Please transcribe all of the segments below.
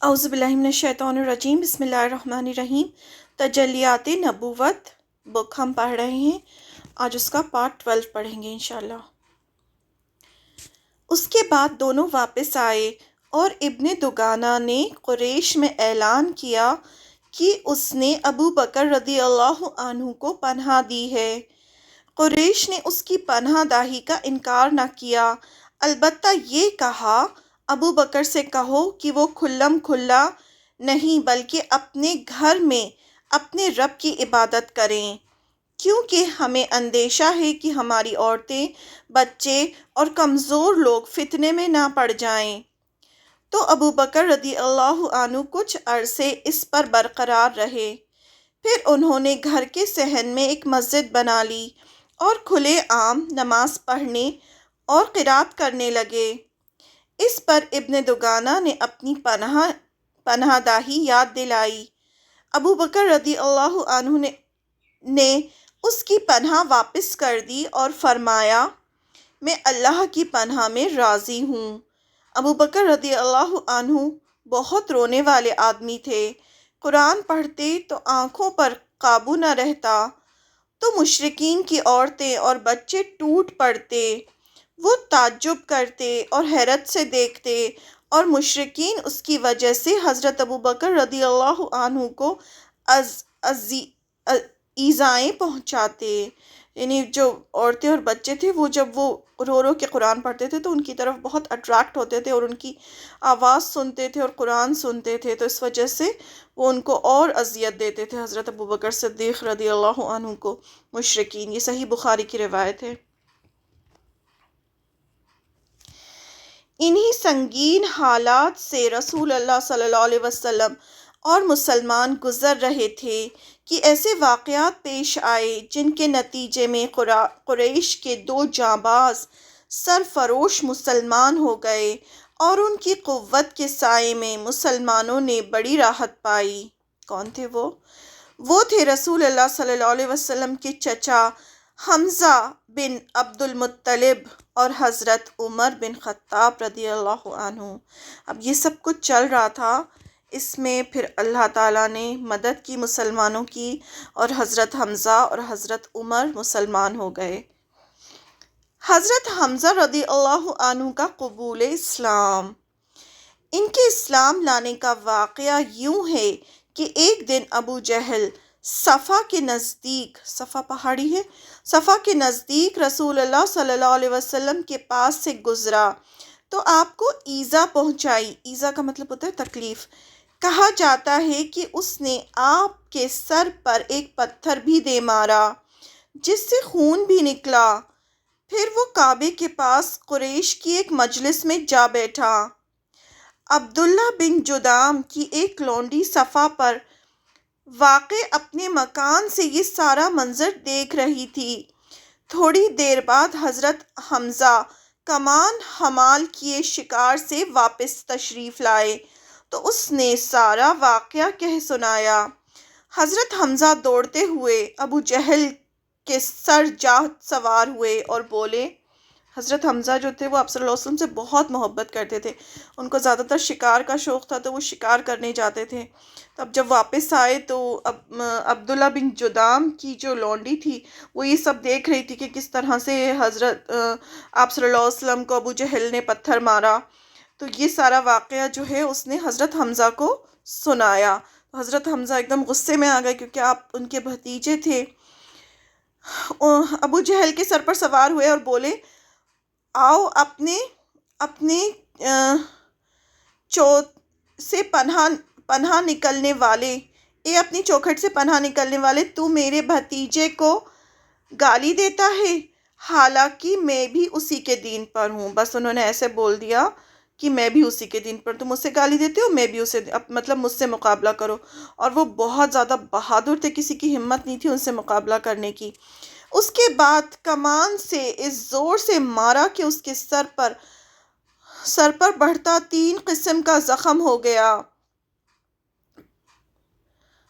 اعوذ باللہ من الشیطان الرجیم، بسم اللہ الرحمن الرحیم۔ تجلیات نبوت بک ہم پڑھ رہے ہیں، آج اس کا پارٹ 12 پڑھیں گے انشاءاللہ۔ اس کے بعد دونوں واپس آئے اور ابن دگانہ نے قریش میں اعلان کیا کہ اس نے ابو بکر رضی اللہ عنہ کو پناہ دی ہے۔ قریش نے اس کی پناہ دہی کا انکار نہ کیا، البتہ یہ کہا ابو بکر سے کہو کہ وہ کھلم کھلا نہیں بلکہ اپنے گھر میں اپنے رب کی عبادت کریں، کیونکہ ہمیں اندیشہ ہے کہ ہماری عورتیں، بچے اور کمزور لوگ فتنے میں نہ پڑ جائیں۔ تو ابو بکر رضی اللہ عنہ کچھ عرصے اس پر برقرار رہے، پھر انہوں نے گھر کے صحن میں ایک مسجد بنا لی اور کھلے عام نماز پڑھنے اور قرات کرنے لگے۔ اس پر ابن دگانہ نے اپنی پناہ داہی یاد دلائی۔ ابو بکر رضی اللہ عنہ نے اس کی پناہ واپس کر دی اور فرمایا، میں اللہ کی پناہ میں راضی ہوں۔ ابو بکر رضی اللہ عنہ بہت رونے والے آدمی تھے، قرآن پڑھتے تو آنکھوں پر قابو نہ رہتا، تو مشرکین کی عورتیں اور بچے ٹوٹ پڑتے، وہ تعجب کرتے اور حیرت سے دیکھتے، اور مشرکین اس کی وجہ سے حضرت ابو بکر رضی اللہ عنہ کو ایذائیں پہنچاتے۔ یعنی جو عورتیں اور بچے تھے وہ جب وہ رو رو کے قرآن پڑھتے تھے تو ان کی طرف بہت اٹریکٹ ہوتے تھے اور ان کی آواز سنتے تھے اور قرآن سنتے تھے، تو اس وجہ سے وہ ان کو اور اذیت دیتے تھے حضرت ابو بکر صدیق رضی اللہ عنہ کو مشرکین۔ یہ صحیح بخاری کی روایت ہے۔ انہی سنگین حالات سے رسول اللہ صلی اللہ علیہ وسلم اور مسلمان گزر رہے تھے کہ ایسے واقعات پیش آئے جن کے نتیجے میں قریش کے دو جانباز سرفروش مسلمان ہو گئے، اور ان کی قوت کے سائے میں مسلمانوں نے بڑی راحت پائی۔ کون تھے وہ؟ وہ تھے رسول اللہ صلی اللہ علیہ وسلم کے چچا حمزہ بن عبد المطلب اور حضرت عمر بن خطاب رضی اللہ عنہ۔ اب یہ سب کچھ چل رہا تھا، اس میں پھر اللہ تعالیٰ نے مدد کی مسلمانوں کی، اور حضرت حمزہ اور حضرت عمر مسلمان ہو گئے۔ حضرت حمزہ رضی اللہ عنہ کا قبول اسلام۔ ان کے اسلام لانے کا واقعہ یوں ہے کہ ایک دن ابو جہل صفا کے نزدیک، صفا پہاڑی ہے، صفا کے نزدیک رسول اللہ صلی اللہ علیہ وسلم کے پاس سے گزرا تو آپ کو ایذا پہنچائی۔ ایذا کا مطلب ہوتا ہے تکلیف۔ کہا جاتا ہے کہ اس نے آپ کے سر پر ایک پتھر بھی دے مارا جس سے خون بھی نکلا۔ پھر وہ کعبے کے پاس قریش کی ایک مجلس میں جا بیٹھا۔ عبداللہ بن جدام کی ایک لونڈی صفا پر واقع اپنے مکان سے یہ سارا منظر دیکھ رہی تھی۔ تھوڑی دیر بعد حضرت حمزہ کمان حمال کیے شکار سے واپس تشریف لائے تو اس نے سارا واقعہ کہہ سنایا۔ حضرت حمزہ دوڑتے ہوئے ابو جہل کے سر جا سوار ہوئے اور بولے۔ حضرت حمزہ جو تھے وہ آپ صلی اللہ علیہ وسلم سے بہت محبت کرتے تھے، ان کو زیادہ تر شکار کا شوق تھا تو وہ شکار کرنے جاتے تھے۔ تو اب جب واپس آئے تو عبداللہ بن جدام کی جو لونڈی تھی وہ یہ سب دیکھ رہی تھی کہ کس طرح سے حضرت آپ صلی اللہ علیہ وسلم کو ابو جہل نے پتھر مارا، تو یہ سارا واقعہ جو ہے اس نے حضرت حمزہ کو سنایا۔ حضرت حمزہ ایک دم غصے میں آ گئے کیونکہ آپ ان کے بھتیجے تھے۔ ابو جہل کے سر پر سوار ہوئے اور بولے، آؤ اپنے سے پناہ نکلنے والے، اپنی چوکھٹ سے پناہ نکلنے والے، تو میرے بھتیجے کو گالی دیتا ہے، حالانکہ میں بھی اسی کے دین پر ہوں۔ بس انہوں نے ایسے بول دیا کہ میں بھی اسی کے دین پر، تم مجھ سے گالی دیتے ہو، میں بھی اسے، مطلب مجھ سے مقابلہ کرو۔ اور وہ بہت زیادہ بہادر تھے، کسی کی ہمت نہیں تھی ان سے مقابلہ کرنے کی۔ اس کے بعد کمان سے اس زور سے مارا کہ اس کے سر پر بڑھتا 3 قسم کا زخم ہو گیا،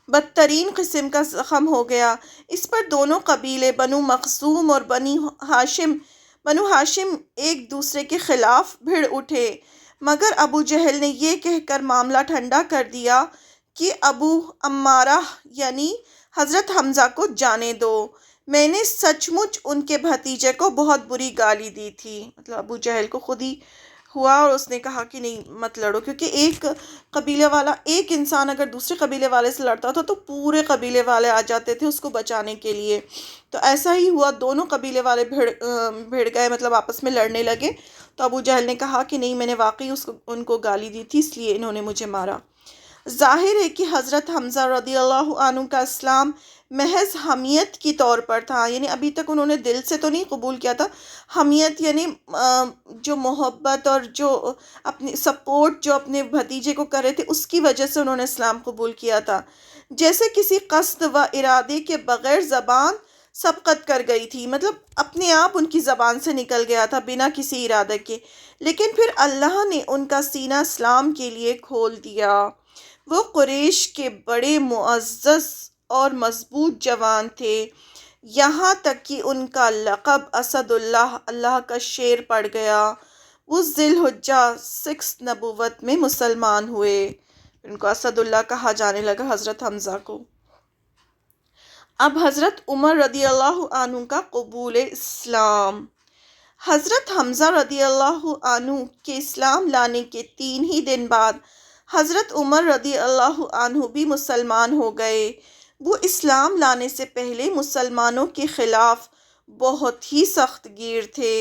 بدترین قسم کا زخم ہو گیا۔ اس پر دونوں قبیلے بنو مخزوم اور بنو ہاشم ایک دوسرے کے خلاف بھڑ اٹھے۔ مگر ابو جہل نے یہ کہہ کر معاملہ ٹھنڈا کر دیا کہ ابو عمارہ یعنی حضرت حمزہ کو جانے دو، میں نے سچ مچ ان کے بھتیجے کو بہت بری گالی دی تھی۔ مطلب ابو جہل کو خود ہی ہوا اور اس نے کہا کہ نہیں مت لڑو، کیونکہ ایک قبیلے والا، ایک انسان اگر دوسرے قبیلے والے سے لڑتا تھا تو پورے قبیلے والے آ جاتے تھے اس کو بچانے کے لیے۔ تو ایسا ہی ہوا، دونوں قبیلے والے بھیڑ گئے، مطلب آپس میں لڑنے لگے۔ تو ابو جہل نے کہا کہ نہیں، میں نے واقعی ان کو گالی دی تھی، اس لیے انہوں نے مجھے مارا۔ ظاہر ہے کہ حضرت حمزہ رضی اللہ عنہ کا اسلام محض حمیت کی طور پر تھا، یعنی ابھی تک انہوں نے دل سے تو نہیں قبول کیا تھا۔ حمیت یعنی جو محبت اور جو اپنی سپورٹ جو اپنے بھتیجے کو کر رہے تھے، اس کی وجہ سے انہوں نے اسلام قبول کیا تھا۔ جیسے کسی قصد و ارادے کے بغیر زبان سبقت کر گئی تھی، مطلب اپنے آپ ان کی زبان سے نکل گیا تھا بنا کسی ارادے کے، لیکن پھر اللہ نے ان کا سینہ اسلام کے لیے کھول دیا۔ وہ قریش کے بڑے معزز اور مضبوط جوان تھے، یہاں تک کہ ان کا لقب اسد اللہ، اللہ کا شیر پڑ گیا۔ وہ ذی الحجہ 6 نبوت میں مسلمان ہوئے، ان کو اسد اللہ کہا جانے لگا حضرت حمزہ کو۔ اب حضرت عمر رضی اللہ عنہ کا قبول اسلام۔ حضرت حمزہ رضی اللہ عنہ کے اسلام لانے کے 3 ہی دن بعد حضرت عمر رضی اللہ عنہ بھی مسلمان ہو گئے۔ وہ اسلام لانے سے پہلے مسلمانوں کے خلاف بہت ہی سخت گیر تھے۔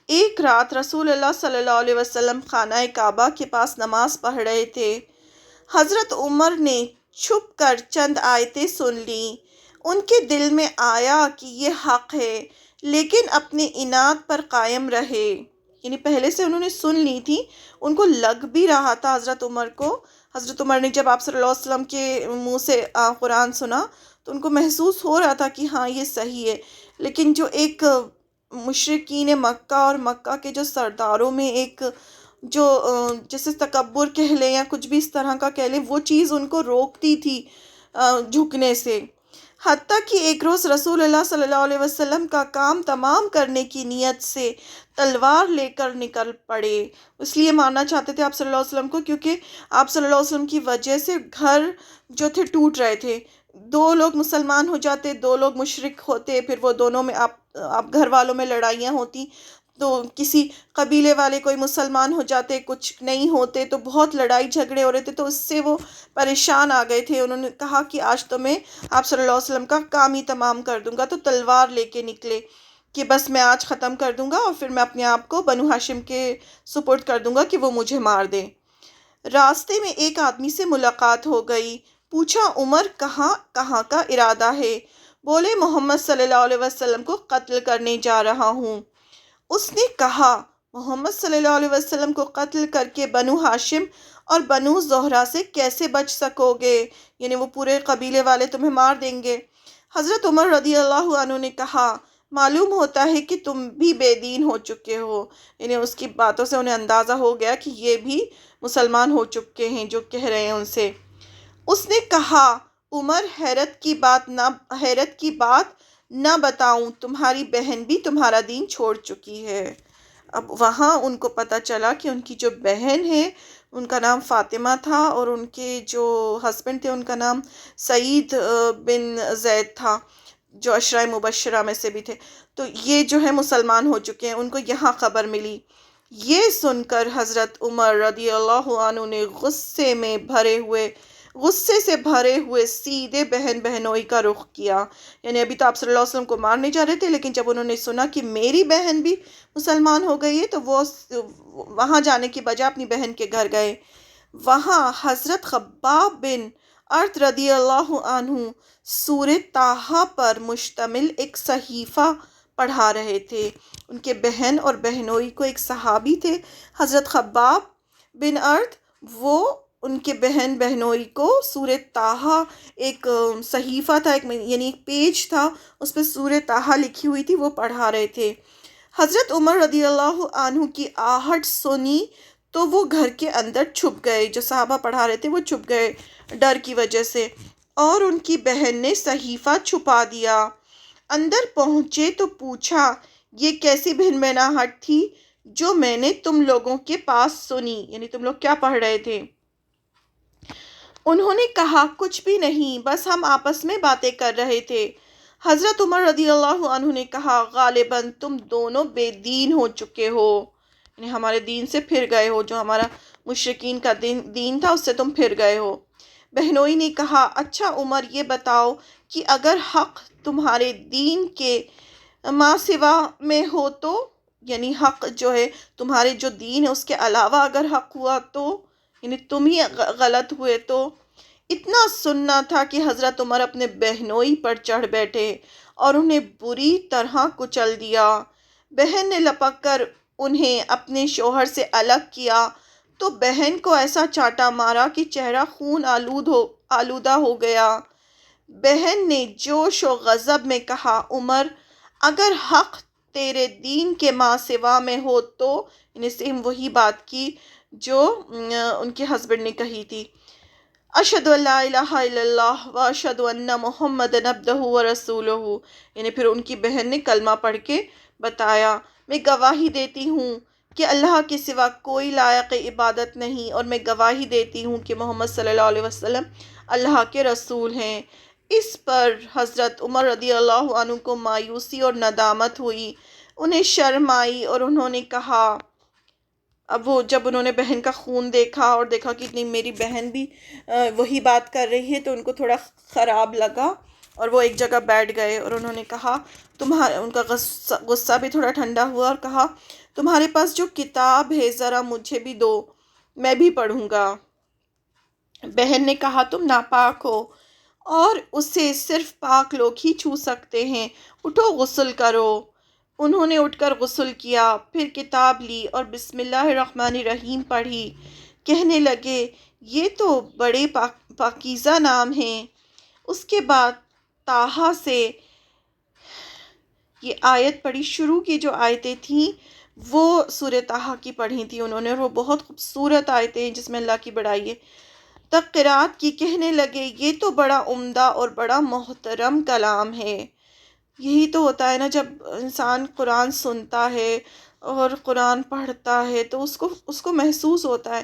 ایک رات رسول اللہ صلی اللہ علیہ وسلم خانہ کعبہ کے پاس نماز پڑھ رہے تھے۔ حضرت عمر نے چھپ کر چند آیتیں سن لیں۔ ان کے دل میں آیا کہ یہ حق ہے، لیکن اپنے عناد پر قائم رہے، یعنی پہلے سے انہوں نے سن لی تھی، ان کو لگ بھی رہا تھا حضرت عمر کو۔ حضرت عمر نے جب آپ صلی اللہ علیہ وسلم کے منہ سے قرآن سنا تو ان کو محسوس ہو رہا تھا کہ ہاں یہ صحیح ہے، لیکن جو ایک مشرکین مکہ اور مکہ کے جو سرداروں میں ایک جو جیسے تکبر کہہ لیں یا کچھ بھی اس طرح کا کہہ لیں، وہ چیز ان کو روکتی تھی جھکنے سے۔ حتیٰ کہ ایک روز رسول اللہ صلی اللہ علیہ وسلم کا کام تمام کرنے کی نیت سے تلوار لے کر نکل پڑے۔ اس لیے مارنا چاہتے تھے آپ صلی اللہ علیہ وسلم کو، کیونکہ آپ صلی اللہ علیہ وسلم کی وجہ سے گھر جو تھے ٹوٹ رہے تھے۔ 2 لوگ مسلمان ہو جاتے، 2 لوگ مشرک ہوتے، پھر وہ دونوں میں آپ گھر والوں میں لڑائیاں ہوتی، تو کسی قبیلے والے کوئی مسلمان ہو جاتے، کچھ نہیں ہوتے، تو بہت لڑائی جھگڑے ہو رہے تھے، تو اس سے وہ پریشان آ گئے تھے۔ انہوں نے کہا کہ آج تو میں آپ صلی اللہ علیہ وسلم کا کام ہی تمام کر دوں گا، تو تلوار لے کے نکلے کہ بس میں آج ختم کر دوں گا اور پھر میں اپنے آپ کو بنو ہاشم کے سپرد کر دوں گا کہ وہ مجھے مار دیں۔ راستے میں ایک آدمی سے ملاقات ہو گئی، پوچھا عمر کہاں کا ارادہ ہے؟ بولے محمد صلی اللہ علیہ وسلم کو قتل کرنے جا رہا ہوں۔ اس نے کہا محمد صلی اللہ علیہ وسلم کو قتل کر کے بنو ہاشم اور بنو زہرہ سے کیسے بچ سکو گے؟ یعنی وہ پورے قبیلے والے تمہیں مار دیں گے۔ حضرت عمر رضی اللہ عنہ نے کہا معلوم ہوتا ہے کہ تم بھی بے دین ہو چکے ہو، یعنی اس کی باتوں سے انہیں اندازہ ہو گیا کہ یہ بھی مسلمان ہو چکے ہیں جو کہہ رہے ہیں ان سے۔ اس نے کہا عمر حیرت کی بات نہ بتاؤں، تمہاری بہن بھی تمہارا دین چھوڑ چکی ہے۔ اب وہاں ان کو پتہ چلا کہ ان کی جو بہن ہے ان کا نام فاطمہ تھا اور ان کے جو ہسبینڈ تھے ان کا نام سعید بن زید تھا، جو عشرہ مبشرہ میں سے بھی تھے، تو یہ جو ہے مسلمان ہو چکے ہیں، ان کو یہاں خبر ملی۔ یہ سن کر حضرت عمر رضی اللہ عنہ نے غصے سے بھرے ہوئے سیدھے بہن بہنوئی کا رخ کیا، یعنی ابھی تو آپ صلی اللہ علیہ وسلم کو مارنے جا رہے تھے، لیکن جب انہوں نے سنا کہ میری بہن بھی مسلمان ہو گئی ہے تو وہ وہاں جانے کی بجائے اپنی بہن کے گھر گئے۔ وہاں حضرت خباب بن ارت رضی اللہ عنہ سورہ طٰہٰ پر مشتمل ایک صحیفہ پڑھا رہے تھے۔ ان کے بہن اور بہنوئی کو ایک صحابی تھے حضرت خباب بن ارت، وہ ان کے بہن بہنوئی کو سورہ طٰہٰ ایک صحیفہ تھا، یعنی ایک پیج تھا، اس پہ سورہ طٰہٰ لکھی ہوئی تھی، وہ پڑھا رہے تھے۔ حضرت عمر رضی اللہ عنہ کی آہٹ سنی تو وہ گھر کے اندر چھپ گئے، جو صحابہ پڑھا رہے تھے وہ چھپ گئے ڈر کی وجہ سے، اور ان کی بہن نے صحیفہ چھپا دیا۔ اندر پہنچے تو پوچھا یہ کیسی بھن بھناہٹ تھی؟ جو میں نے تم لوگوں کے پاس سنی، یعنی تم لوگ کیا پڑھ رہے تھے؟ انہوں نے کہا کچھ بھی نہیں، بس ہم آپس میں باتیں کر رہے تھے۔ حضرت عمر رضی اللہ عنہ نے کہا غالباً تم دونوں بے دین ہو چکے ہو، یعنی ہمارے دین سے پھر گئے ہو، جو ہمارا مشرکین کا دین تھا اس سے تم پھر گئے ہو۔ بہنوئی نے کہا اچھا عمر یہ بتاؤ کہ اگر حق تمہارے دین کے ماں سوا میں ہو تو، یعنی حق جو ہے تمہارے جو دین ہے اس کے علاوہ اگر حق ہوا تو، یعنی تم ہی غلط ہوئے تو۔ اتنا سننا تھا کہ حضرت عمر اپنے بہنوئی پر چڑھ بیٹھے اور انہیں بری طرح کچل دیا۔ بہن نے لپک کر انہیں اپنے شوہر سے الگ کیا تو بہن کو ایسا چاٹا مارا کہ چہرہ خون آلودہ ہو گیا۔ بہن نے جوش و غضب میں کہا عمر اگر حق تیرے دین کے ماں سوا میں ہو تو، یعنی سیم وہی بات کی جو ان کے ہسبینڈ نے کہی تھی۔ اشہد ان لا الہ الا اللہ و اشہد ان محمد عبدہ و رسولہ، یعنی پھر ان کی بہن نے کلمہ پڑھ کے بتایا میں گواہی دیتی ہوں کہ اللہ کے سوا کوئی لائق عبادت نہیں، اور میں گواہی دیتی ہوں کہ محمد صلی اللہ علیہ وسلم اللہ کے رسول ہیں۔ اس پر حضرت عمر رضی اللہ عنہ کو مایوسی اور ندامت ہوئی، انہیں شرم آئی اور انہوں نے کہا، اب وہ جب انہوں نے بہن کا خون دیکھا اور دیکھا کہ نہیں میری بہن بھی وہی بات کر رہی ہے تو ان کو تھوڑا خراب لگا اور وہ ایک جگہ بیٹھ گئے، اور انہوں نے کہا ان کا غصہ بھی تھوڑا ٹھنڈا ہوا اور کہا تمہارے پاس جو کتاب ہے ذرا مجھے بھی دو، میں بھی پڑھوں گا۔ بہن نے کہا تم ناپاک ہو اور اسے صرف پاک لوگ ہی چھو سکتے ہیں، اٹھو غسل کرو۔ انہوں نے اٹھ کر غسل کیا، پھر کتاب لی اور بسم اللہ الرحمن الرحیم پڑھی۔ کہنے لگے یہ تو بڑے پاکیزہ نام ہیں۔ اس کے بعد طٰہٰ سے یہ آیت پڑھی، شروع کی جو آیتیں تھیں وہ سورہ طٰہٰ کی پڑھی تھی انہوں نے، اور وہ بہت خوبصورت آیتیں ہیں جس میں اللہ کی بڑائی ہے۔ تک قرات کی، کہنے لگے یہ تو بڑا عمدہ اور بڑا محترم کلام ہے۔ یہی تو ہوتا ہے نا، جب انسان قرآن سنتا ہے اور قرآن پڑھتا ہے تو اس کو محسوس ہوتا ہے۔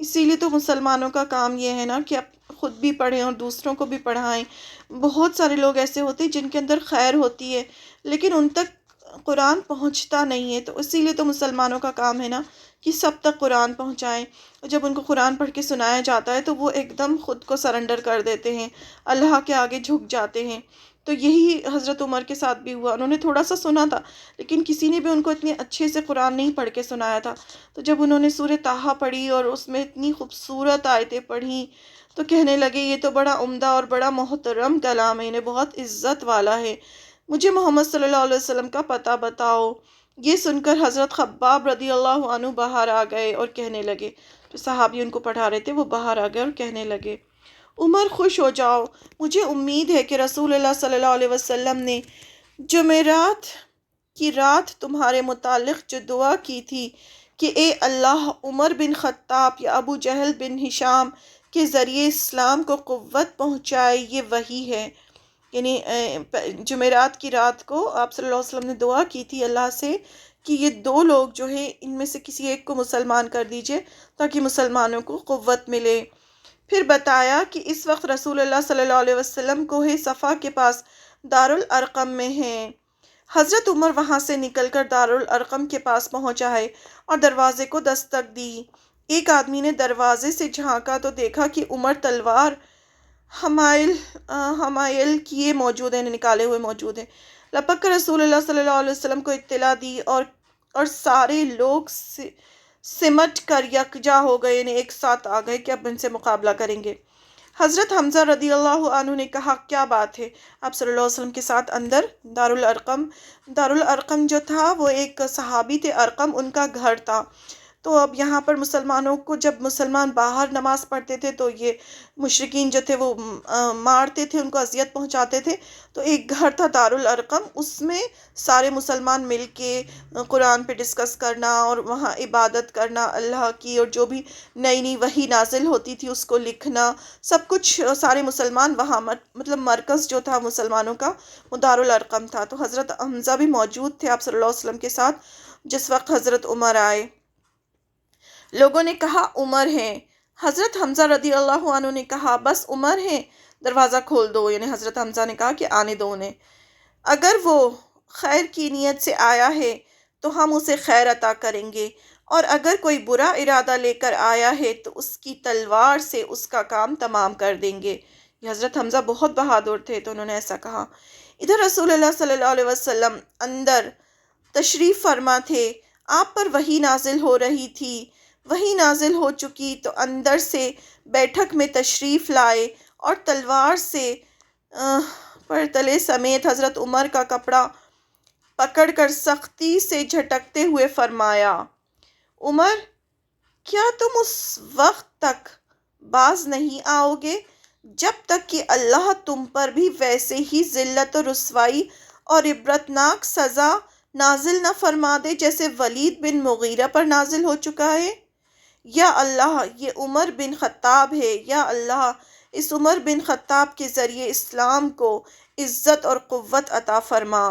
اسی لیے تو مسلمانوں کا کام یہ ہے نا کہ خود بھی پڑھیں اور دوسروں کو بھی پڑھائیں۔ بہت سارے لوگ ایسے ہوتے ہیں جن کے اندر خیر ہوتی ہے لیکن ان تک قرآن پہنچتا نہیں ہے، تو اسی لیے تو مسلمانوں کا کام ہے نا کہ سب تک قرآن پہنچائیں۔ اور جب ان کو قرآن پڑھ کے سنایا جاتا ہے تو وہ ایک دم خود کو سرنڈر کر دیتے ہیں، اللہ کے آگے جھک جاتے ہیں۔ تو یہی حضرت عمر کے ساتھ بھی ہوا، انہوں نے تھوڑا سا سنا تھا لیکن کسی نے بھی ان کو اتنے اچھے سے قرآن نہیں پڑھ کے سنایا تھا۔ تو جب انہوں نے سورہ طٰہٰ پڑھی اور اس میں اتنی خوبصورت آیتیں پڑھیں تو کہنے لگے یہ تو بڑا عمدہ اور بڑا محترم کلام ہے، انہیں بہت عزت والا ہے، مجھے محمد صلی اللہ علیہ وسلم کا پتہ بتاؤ۔ یہ سن کر حضرت خباب رضی اللہ عنہ باہر آ گئے اور کہنے لگے، جو صحابی ان کو پڑھا رہے تھے وہ باہر آ گئے اور کہنے لگے عمر خوش ہو جاؤ، مجھے امید ہے کہ رسول اللہ صلی اللہ علیہ وسلم نے جمعرات کی رات تمہارے متعلق جو دعا کی تھی کہ اے اللہ عمر بن خطاب یا ابو جہل بن ہشام کے ذریعے اسلام کو قوت پہنچائے، یہ وہی ہے۔ یعنی جمعرات کی رات کو آپ صلی اللہ علیہ وسلم نے دعا کی تھی اللہ سے کہ یہ دو لوگ جو ہیں ان میں سے کسی ایک کو مسلمان کر دیجئے تاکہ مسلمانوں کو قوت ملے۔ پھر بتایا کہ اس وقت رسول اللہ صلی اللہ علیہ وسلم کوہ صفا کے پاس دارالارقم میں ہیں۔ حضرت عمر وہاں سے نکل کر دارالارقم کے پاس پہنچ آئے اور دروازے کو دستک دی۔ ایک آدمی نے دروازے سے جھانکا تو دیکھا کہ عمر تلوار حمائل کیے موجود ہیں، نکالے ہوئے موجود ہیں۔ لپک کر رسول اللہ صلی اللہ علیہ وسلم کو اطلاع دی اور سارے لوگ سمٹ کر یکجا ہو گئے، یعنی ایک ساتھ آ گئے کہ اب ان سے مقابلہ کریں گے۔ حضرت حمزہ رضی اللہ عنہ نے کہا کیا بات ہے؟ آپ صلی اللہ علیہ وسلم کے ساتھ اندر دارالارقم جو تھا وہ ایک صحابی تھے، ارقم ان کا گھر تھا۔ تو اب یہاں پر مسلمانوں کو جب مسلمان باہر نماز پڑھتے تھے تو یہ مشرکین جو تھے وہ مارتے تھے، ان کو اذیت پہنچاتے تھے۔ تو ایک گھر تھا دارالارقم، اس میں سارے مسلمان مل کے قرآن پہ ڈسکس کرنا اور وہاں عبادت کرنا اللہ کی، اور جو بھی نئی نئی وحی نازل ہوتی تھی اس کو لکھنا، سب کچھ سارے مسلمان وہاں، مطلب مرکز جو تھا مسلمانوں کا وہ دارالارقم تھا۔ تو حضرت حمزہ بھی موجود تھے آپ صلی اللہ علیہ وسلم کے ساتھ، جس وقت حضرت عمر آئے۔ لوگوں نے کہا عمر ہیں۔ حضرت حمزہ رضی اللہ عنہ نے کہا بس عمر ہیں، دروازہ کھول دو، یعنی حضرت حمزہ نے کہا کہ آنے دو انہیں، اگر وہ خیر کی نیت سے آیا ہے تو ہم اسے خیر عطا کریں گے، اور اگر کوئی برا ارادہ لے کر آیا ہے تو اس کی تلوار سے اس کا کام تمام کر دیں گے۔ یہ حضرت حمزہ بہت بہادر تھے تو انہوں نے ایسا کہا۔ ادھر رسول اللہ صلی اللہ علیہ وسلم اندر تشریف فرما تھے، آپ پر وحی نازل ہو رہی تھی، وحی نازل ہو چکی تو اندر سے بیٹھک میں تشریف لائے اور تلوار سے پر تلے سمیت حضرت عمر کا کپڑا پکڑ کر سختی سے جھٹکتے ہوئے فرمایا، عمر، کیا تم اس وقت تک باز نہیں آؤ گے جب تک کہ اللہ تم پر بھی ویسے ہی ذلت و رسوائی اور عبرتناک سزا نازل نہ فرما دے جیسے ولید بن مغیرہ پر نازل ہو چکا ہے؟ یا اللہ، یہ عمر بن خطاب ہے، یا اللہ اس عمر بن خطاب کے ذریعے اسلام کو عزت اور قوت عطا فرما۔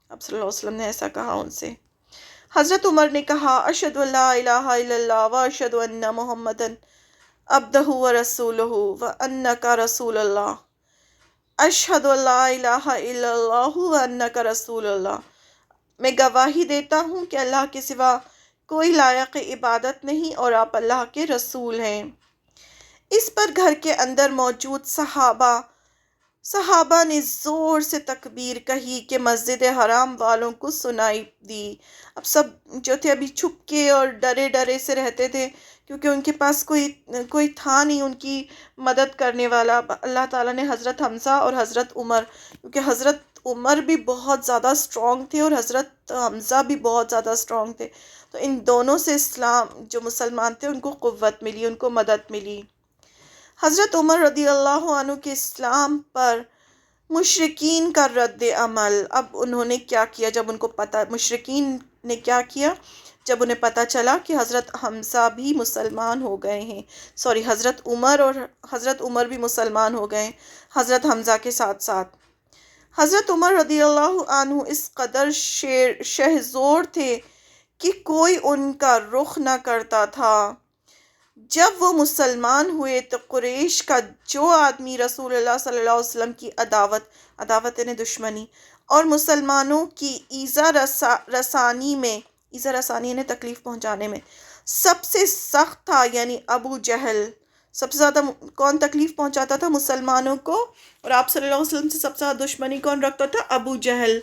اب صلی اللہ علیہ وسلم نے ایسا کہا ان سے۔ حضرت عمر نے کہا، اشہد ان لا الہ الا اللہ و اشہد ان محمدًا عبدہ و رسولہ و انک رسول اللہ، اشہد ان لا الہ الا اللہ و انک رسول اللہ، میں گواہی دیتا ہوں کہ اللہ کے سوا کوئی لائق عبادت نہیں اور آپ اللہ کے رسول ہیں۔ اس پر گھر کے اندر موجود صحابہ نے زور سے تکبیر کہی کہ مسجد حرام والوں کو سنائی دی۔ اب سب جو تھے ابھی چھپ کے اور ڈرے ڈرے سے رہتے تھے، کیونکہ ان کے پاس کوئی تھا نہیں ان کی مدد کرنے والا۔ اللہ تعالیٰ نے حضرت حمزہ اور حضرت عمر، کیونکہ حضرت عمر بھی بہت زیادہ اسٹرانگ تھے اور حضرت حمزہ بھی بہت زیادہ اسٹرانگ تھے، تو ان دونوں سے اسلام جو مسلمان تھے ان کو قوت ملی، ان کو مدد ملی۔ حضرت عمر رضی اللہ عنہ کے اسلام پر مشرکین کا رد عمل۔ اب انہوں نے کیا کیا جب ان کو مشرکین نے کیا کیا جب انہیں پتہ چلا کہ حضرت حمزہ بھی مسلمان ہو گئے ہیں، حضرت عمر بھی مسلمان ہو گئے حضرت حمزہ کے ساتھ ساتھ۔ حضرت عمر رضی اللہ عنہ اس قدر شہزور تھے کہ کوئی ان کا رخ نہ کرتا تھا۔ جب وہ مسلمان ہوئے تو قریش کا جو آدمی رسول اللہ صلی اللہ علیہ وسلم کی عداوت یعنی دشمنی اور مسلمانوں کی ایذا رسانی یعنی تکلیف پہنچانے میں سب سے سخت تھا، یعنی ابو جہل۔ سب سے زیادہ کون تکلیف پہنچاتا تھا مسلمانوں کو، اور آپ صلی اللہ علیہ وسلم سے سب سے زیادہ دشمنی کون رکھتا تھا؟ ابو جہل۔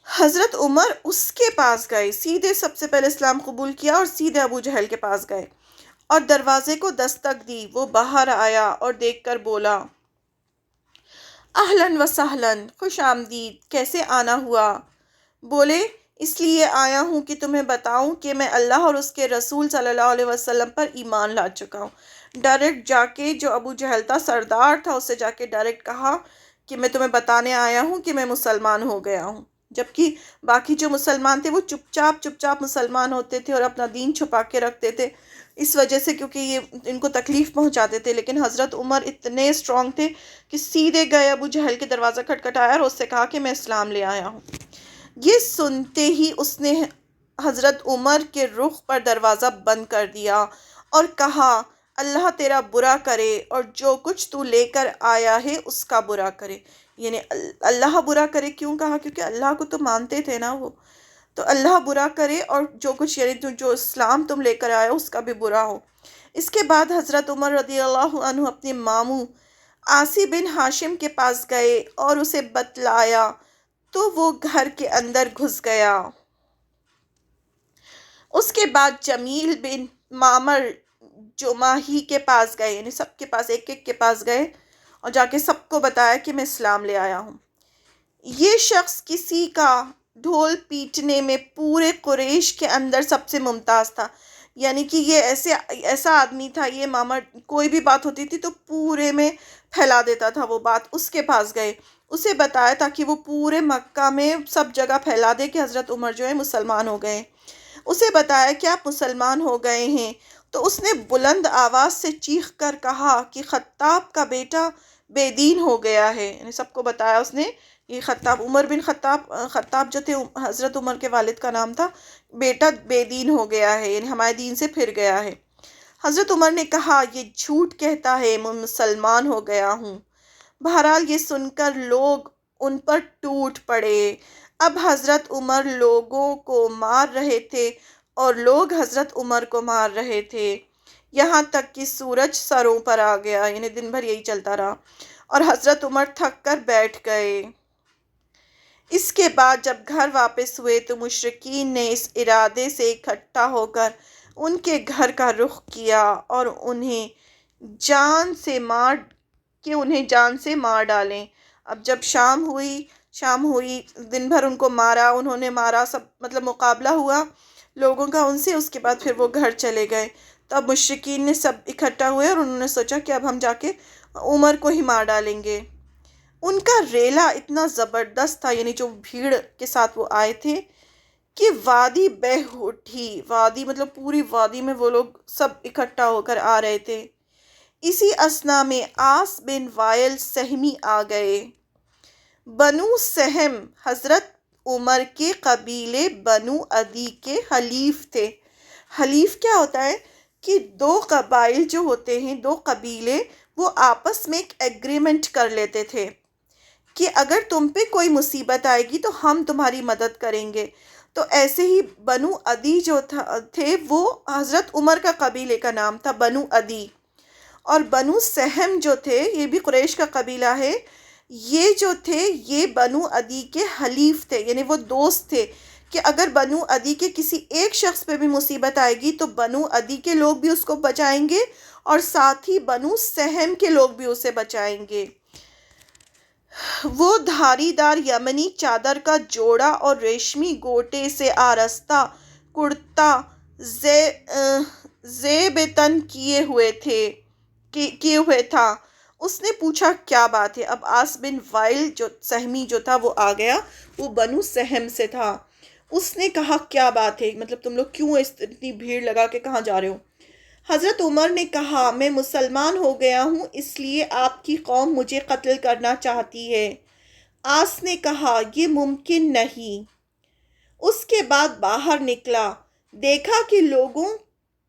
حضرت عمر اس کے پاس گئے، سیدھے سب سے پہلے اسلام قبول کیا اور سیدھے ابو جہل کے پاس گئے اور دروازے کو دستک دی۔ وہ باہر آیا اور دیکھ کر بولا، اہلاً و سہلاً، خوش آمدید، کیسے آنا ہوا؟ بولے، اس لیے آیا ہوں کہ تمہیں بتاؤں کہ میں اللہ اور اس کے رسول صلی اللہ علیہ وسلم پر ایمان لا چکا ہوں۔ ڈائریکٹ جا کے، جو ابو جہل تھا، سردار تھا، اس سے جا کے ڈائریکٹ کہا کہ میں تمہیں بتانے آیا ہوں کہ میں مسلمان ہو گیا ہوں، جبکہ باقی جو مسلمان تھے وہ چپ چاپ مسلمان ہوتے تھے اور اپنا دین چھپا کے رکھتے تھے، اس وجہ سے کیونکہ یہ ان کو تکلیف پہنچاتے تھے۔ لیکن حضرت عمر اتنے اسٹرانگ تھے کہ سیدھے گئے، ابو جہل کے دروازہ کھٹکھٹایا اور اس سے کہا کہ میں اسلام لے آیا ہوں۔ یہ سنتے ہی اس نے حضرت عمر کے رخ پر دروازہ بند کر دیا اور کہا، اللہ تیرا برا کرے اور جو کچھ تو لے کر آیا ہے اس کا برا کرے۔ یعنی اللہ برا کرے، کیوں کہا؟ کیونکہ اللہ کو تو مانتے تھے نا وہ، تو اللہ برا کرے اور جو کچھ، یعنی جو اسلام تم لے کر آئے اس کا بھی برا ہو۔ اس کے بعد حضرت عمر رضی اللہ عنہ اپنے ماموں عاصی بن ہاشم کے پاس گئے اور اسے بتلایا تو وہ گھر کے اندر گھس گیا۔ اس کے بعد جمیل بن معمر جماحی کے پاس گئے، یعنی سب کے پاس، ایک ایک کے پاس گئے اور جا کے سب کو بتایا کہ میں اسلام لے آیا ہوں۔ یہ شخص کسی کا ڈھول پیٹنے میں پورے قریش کے اندر سب سے ممتاز تھا، یعنی کہ یہ ایسا آدمی تھا، یہ معمر، کوئی بھی بات ہوتی تھی تو پورے میں پھیلا دیتا تھا وہ بات۔ اس کے پاس گئے، اسے بتایا تاکہ وہ پورے مکہ میں سب جگہ پھیلا دے کہ حضرت عمر جو ہے مسلمان ہو گئے۔ اسے بتایا کہ آپ مسلمان ہو گئے ہیں، تو اس نے بلند آواز سے چیخ کر کہا کہ خطاب کا بیٹا بے دین ہو گیا ہے. یعنی سب کو بتایا اس نے. یہ عمر بن خطاب جو تھے، حضرت عمر کے والد کا نام تھا، بیٹا بے دین ہو گیا ہے، یعنی ہمارے دین سے پھر گیا ہے. حضرت عمر نے کہا یہ جھوٹ کہتا ہے، میں مسلمان ہو گیا ہوں. بہرحال یہ سن کر لوگ ان پر ٹوٹ پڑے. اب حضرت عمر لوگوں کو مار رہے تھے اور لوگ حضرت عمر کو مار رہے تھے، یہاں تک کہ سورج سروں پر آ گیا. یعنی دن بھر یہی چلتا رہا اور حضرت عمر تھک کر بیٹھ گئے. اس کے بعد جب گھر واپس ہوئے تو مشرکین نے اس ارادے سے اکٹھا ہو کر ان کے گھر کا رخ کیا اور انہیں جان سے مار ڈالیں. اب جب شام ہوئی دن بھر ان کو مارا، انہوں نے مارا، سب مطلب مقابلہ ہوا لوگوں کا ان سے. اس کے بعد پھر وہ گھر چلے گئے. تو اب مشرکین نے سب اکٹھا ہوئے اور انہوں نے سوچا کہ اب ہم جا کے عمر کو ہی مار ڈالیں گے. ان کا ریلا اتنا زبردست تھا، یعنی جو بھیڑ کے ساتھ وہ آئے تھے، کہ وادی بہہ اٹھی. وادی مطلب پوری وادی میں وہ لوگ سب اکٹھا ہو کر آ رہے تھے. اسی اثنا میں عاص بن وائل سہمی آ گئے. بنو سہم حضرت عمر کے قبیلے بنو عدی کے حلیف تھے. حلیف کیا ہوتا ہے؟ کہ دو قبائل جو ہوتے ہیں، دو قبیلے، وہ آپس میں ایک ایگریمنٹ کر لیتے تھے کہ اگر تم پہ کوئی مصیبت آئے گی تو ہم تمہاری مدد کریں گے. تو ایسے ہی بنو عدی جو تھے، وہ حضرت عمر کا قبیلے کا نام تھا، بنو عدی. اور بنو سہم جو تھے، یہ بھی قریش کا قبیلہ ہے. یہ جو تھے یہ بنو عدی کے حلیف تھے، یعنی وہ دوست تھے کہ اگر بنو عدی کے کسی ایک شخص پہ بھی مصیبت آئے گی تو بنو عدی کے لوگ بھی اس کو بچائیں گے اور ساتھ ہی بنو سہم کے لوگ بھی اسے بچائیں گے. وہ دھاری دار یمنی چادر کا جوڑا اور ریشمی گوٹے سے آراستہ کرتا زیب تن کیے ہوئے تھا. اس نے پوچھا کیا بات ہے؟ اب عاص بن وائل جو سہمی جو تھا وہ آ گیا، وہ بنو سہم سے تھا. اس نے کہا کیا بات ہے، مطلب تم لوگ کیوں اتنی بھیڑ لگا کے کہاں جا رہے ہو؟ حضرت عمر نے کہا میں مسلمان ہو گیا ہوں، اس لیے آپ کی قوم مجھے قتل کرنا چاہتی ہے. عاص نے کہا یہ ممکن نہیں. اس کے بعد باہر نکلا، دیکھا کہ لوگوں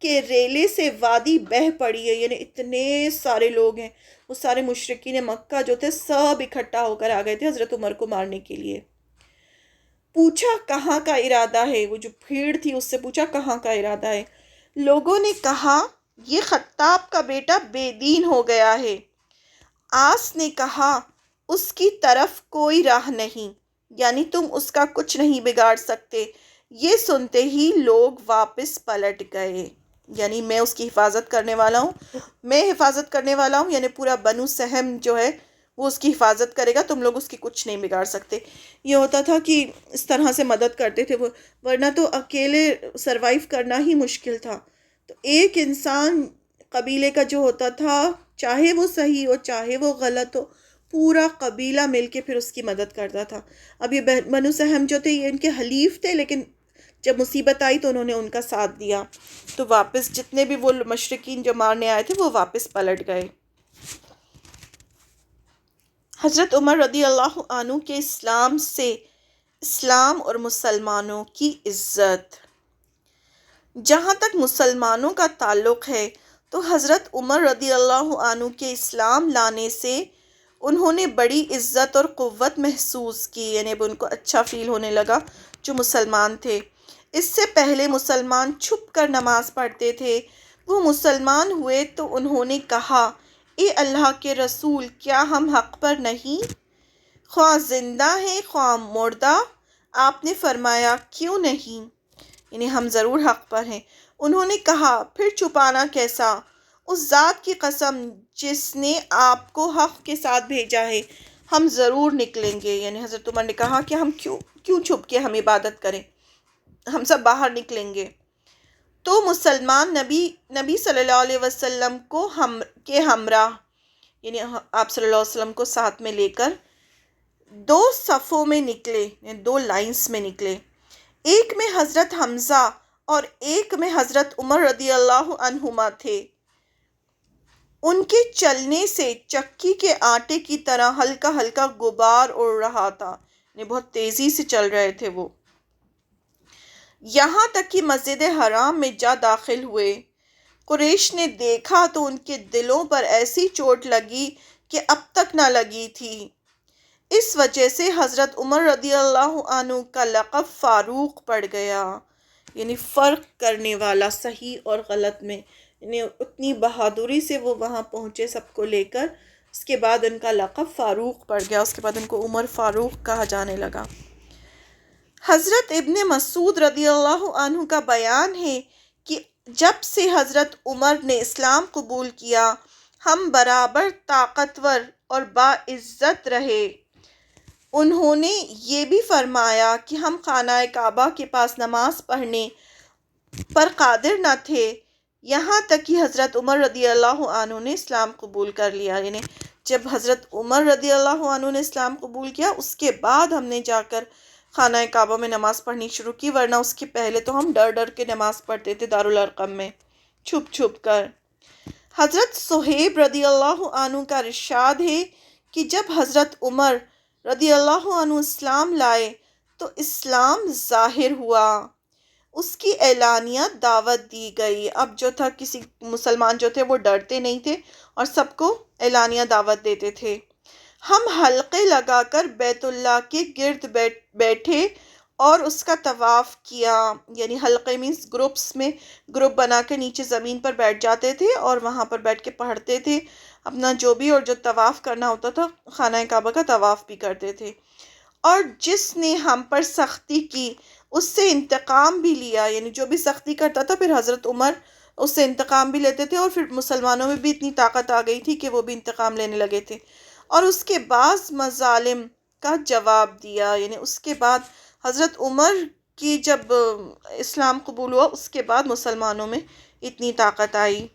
کے ریلے سے وادی بہہ پڑی ہے، یعنی اتنے سارے لوگ ہیں. وہ سارے مشرکین مکہ جو تھے سب اکٹھا ہو کر آ گئے تھے حضرت عمر کو مارنے کے لیے. پوچھا کہاں کا ارادہ ہے؟ وہ جو بھیڑ تھی اس سے پوچھا کہاں کا ارادہ ہے؟ لوگوں نے کہا یہ خطاب کا بیٹا بے دین ہو گیا ہے. عاص نے کہا اس کی طرف کوئی راہ نہیں، یعنی تم اس کا کچھ نہیں بگاڑ سکتے. یہ سنتے ہی لوگ واپس پلٹ گئے. یعنی میں اس کی حفاظت کرنے والا ہوں، یعنی پورا بنو سہم جو ہے وہ اس کی حفاظت کرے گا، تم لوگ اس کی کچھ نہیں بگاڑ سکتے. یہ ہوتا تھا کہ اس طرح سے مدد کرتے تھے وہ، ورنہ تو اکیلے سروائیو کرنا ہی مشکل تھا. تو ایک انسان قبیلے کا جو ہوتا تھا، چاہے وہ صحیح ہو چاہے وہ غلط ہو، پورا قبیلہ مل کے پھر اس کی مدد کرتا تھا. اب یہ بنو سہم جو تھے یہ ان کے حلیف تھے، لیکن جب مصیبت آئی تو انہوں نے ان کا ساتھ دیا. تو واپس جتنے بھی وہ مشرکین جو مارنے آئے تھے وہ واپس پلٹ گئے. حضرت عمر رضی اللہ عنہ کے اسلام سے اسلام اور مسلمانوں کی عزت. جہاں تک مسلمانوں کا تعلق ہے تو حضرت عمر رضی اللہ عنہ کے اسلام لانے سے انہوں نے بڑی عزت اور قوت محسوس کی، یعنی اب ان کو اچھا فیل ہونے لگا جو مسلمان تھے. اس سے پہلے مسلمان چھپ کر نماز پڑھتے تھے. وہ مسلمان ہوئے تو انہوں نے کہا اے اللہ کے رسول، کیا ہم حق پر نہیں؟ خواہ زندہ ہیں خواہ مردہ. آپ نے فرمایا کیوں نہیں، یعنی ہم ضرور حق پر ہیں. انہوں نے کہا پھر چھپانا کیسا؟ اس ذات کی قسم جس نے آپ کو حق کے ساتھ بھیجا ہے، ہم ضرور نکلیں گے. یعنی حضرت عمر نے کہا کہ ہم کیوں چھپ کے ہم عبادت کریں، ہم سب باہر نکلیں گے. تو مسلمان نبی صلی اللہ علیہ وسلم کے ہمراہ، یعنی آپ صلی اللہ علیہ وسلم کو ساتھ میں لے کر دو صفوں میں نکلے، یعنی دو لائنز میں نکلے. ایک میں حضرت حمزہ اور ایک میں حضرت عمر رضی اللہ عنہما تھے. ان کے چلنے سے چکی کے آٹے کی طرح ہلکا ہلکا غبار اڑ رہا تھا، یعنی بہت تیزی سے چل رہے تھے وہ، یہاں تک کہ مسجد حرام میں جا داخل ہوئے۔ قریش نے دیکھا تو ان کے دلوں پر ایسی چوٹ لگی کہ اب تک نہ لگی تھی۔ اس وجہ سے حضرت عمر رضی اللہ عنہ کا لقب فاروق پڑ گیا، یعنی فرق کرنے والا صحیح اور غلط میں، یعنی اتنی بہادری سے وہ وہاں پہنچے سب کو لے کر، اس کے بعد ان کا لقب فاروق پڑ گیا، اس کے بعد ان کو عمر فاروق کہا جانے لگا۔ حضرت ابن مسعود رضی اللہ عنہ کا بیان ہے کہ جب سے حضرت عمر نے اسلام قبول کیا، ہم برابر طاقتور اور باعزت رہے۔ انہوں نے یہ بھی فرمایا کہ ہم خانہ کعبہ کے پاس نماز پڑھنے پر قادر نہ تھے، یہاں تک کہ حضرت عمر رضی اللہ عنہ نے اسلام قبول کر لیا، یعنی جب حضرت عمر رضی اللہ عنہ نے اسلام قبول کیا اس کے بعد ہم نے جا کر خانہ کعبہ میں نماز پڑھنی شروع کی، ورنہ اس کے پہلے تو ہم ڈر ڈر کے نماز پڑھتے تھے دارالارقم میں چھپ چھپ کر۔ حضرت صہیب رضی اللہ عنہ کا ارشاد ہے کہ جب حضرت عمر رضی اللہ عنہ اسلام لائے تو اسلام ظاہر ہوا، اس کی اعلانیہ دعوت دی گئی۔ اب جو تھا کسی مسلمان جو تھے وہ ڈرتے نہیں تھے اور سب کو اعلانیہ دعوت دیتے تھے۔ ہم حلقے لگا کر بیت اللہ کے گرد بیٹھے اور اس کا طواف کیا، یعنی حلقے مینس گروپس میں گروپ بنا کے نیچے زمین پر بیٹھ جاتے تھے اور وہاں پر بیٹھ کے پڑھتے تھے اپنا جو بھی، اور جو طواف کرنا ہوتا تھا خانہ کعبہ کا طواف بھی کرتے تھے۔ اور جس نے ہم پر سختی کی اس سے انتقام بھی لیا، یعنی جو بھی سختی کرتا تھا پھر حضرت عمر اس سے انتقام بھی لیتے تھے، اور پھر مسلمانوں میں بھی اتنی طاقت آ گئی تھی کہ وہ بھی انتقام لینے لگے تھے، اور اس کے بعض مظالم کا جواب دیا، یعنی اس کے بعد حضرت عمر کی جب اسلام قبول ہوا اس کے بعد مسلمانوں میں اتنی طاقت آئی۔